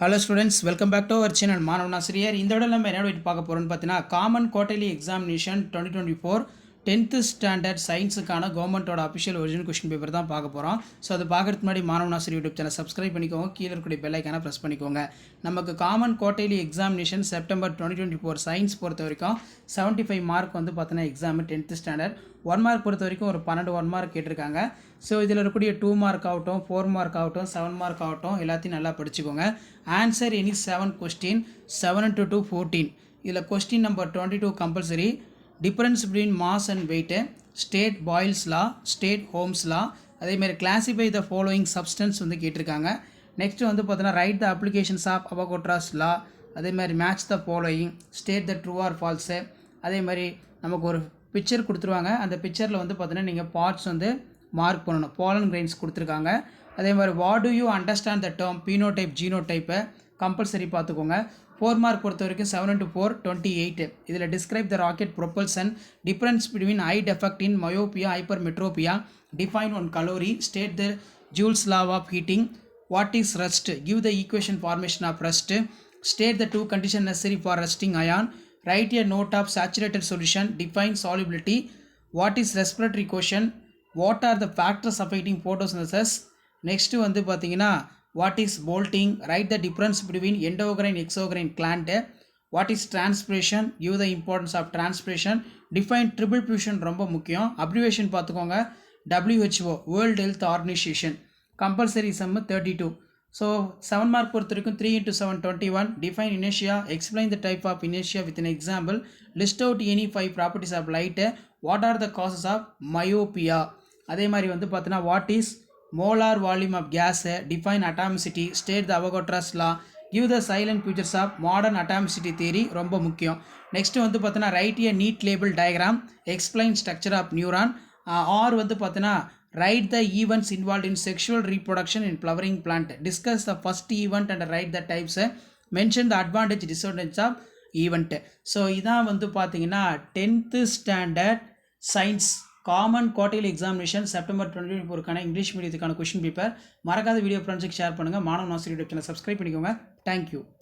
Hello students, welcome back to our channel. மாணவன் ஆசிரியர் இந்த விட நம்ம என்ன பார்க்க போறோம்னு பார்த்தீங்கன்னா common quarterly examination 2024 10th standard சயின்ஸுக்கான கவர்மெண்ட்டோட அஃபிஷியல் ஒரிஜினல் கொஸ்டின் பேப்பர் தான் பார்க்க போகிறோம். ஸோ அது பார்க்கறதுக்கு முன்னாடி மாணவன் ஆசிரியர் யூடியூப் சேனல் சப்ஸ்கிரைப் பண்ணிக்கோங்க, கீழே இருக்கக்கூடிய பெல் ஐக்கானை ப்ரெஸ் பண்ணிக்கோங்க. நமக்கு common quarterly examination September 2024 science பொறுத்த வரைக்கும் 75 மார்க் வந்து பார்த்தீங்கன்னா எக்ஸாம் 10th ஸ்டாண்டர்ட் 1 மார்க் பொறுத்த வரைக்கும் ஒரு 12 1 மார்க் கேட்டிருக்காங்க. ஸோ இதில் இருக்கக்கூடிய 2 மார்க் ஆகட்டும், 4 மார்க் ஆகட்டும், 7 மார்க் ஆகட்டும் எல்லாத்தையும் நல்லா படிச்சுக்கோங்க. Answer any 7 question 7 into 2 14. இதில் question number 22 compulsory. Difference between mass and weight, state Boyle's law, state Hooke's law, அதேமாதிரி கிளாசிஃபை த ஃபாலோயிங் சப்ஸ்டன்ஸ் வந்து கேட்டிருக்காங்க. நெக்ஸ்ட் வந்து பார்த்தீங்கன்னா ரைட் த அப்ளிகேஷன்ஸ் ஆஃப் அவோகாட்ராஸ் லா, அதேமாதிரி match the following, state the true R falls. அதேமாதிரி நமக்கு ஒரு picture கொடுத்துருவாங்க, அந்த பிக்சரில் வந்து பார்த்தீங்கன்னா நீங்கள் பார்ட்ஸ் வந்து மார்க் பண்ணணும். பாலன் கிரெயின்ஸ் கொடுத்துருக்காங்க. அதே மாதிரி what do you understand the term phenotype ஜீனோடைப்பை கம்பல்சரி பார்த்துக்கோங்க. 4 மார்க் பொறுத்த வரைக்கும் 7 into 4 28. இதில் describe the rocket propulsion, difference between eye defect in myopia hypermetropia, define one calorie, state the Joule's law of heating, what is rust, give the equation formation of rust, state the 2 conditions necessary for rusting ion, write a note of saturated solution, define solubility, what is respiratory quotient, what are the factors affecting photosynthesis. Next வந்து பார்த்தீங்கன்னா what is போல்ட்டிங், right the difference between endocrine exocrine gland, what is transpiration, give the importance of transpiration, define triple fusion ரொம்ப முக்கியம். Abbreviation பார்த்துக்கோங்க, WHO world health organisation. Compulsory Jammu 32. So 7 mark பொறுத்த வரைக்கும் 3 into 7 21. Define இனேஷியா, explain the type of இனேஷியா with an example, list out any 5 properties of light, what are the causes of myopia. அதே மாதிரி வந்து பார்த்தீங்கன்னா what is molar volume of gas, define atomicity, state the Avogadro's law, give the salient features of modern atomicity theory ரொம்ப முக்கியம். Next வந்து பார்த்தீங்கன்னா write a neat label diagram, explain structure of neuron. Or வந்து பார்த்தீங்கன்னா write the events involve in sexual reproduction in flowering plant, discuss the first event and write the types, mention the advantage disadvantage of event. So இதான் வந்து பார்த்தீங்கன்னா 10th standard science common quarterly examination September 2024 English மீடியத்துக்கான question paper. மறக்காத video ஃப்ரெண்ட்ஸுக்கு share பண்ணுங்கள். மாணவன் ஆசிரியர் YouTube channel subscribe பண்ணிக்கோங்க. தேங்க்யூ.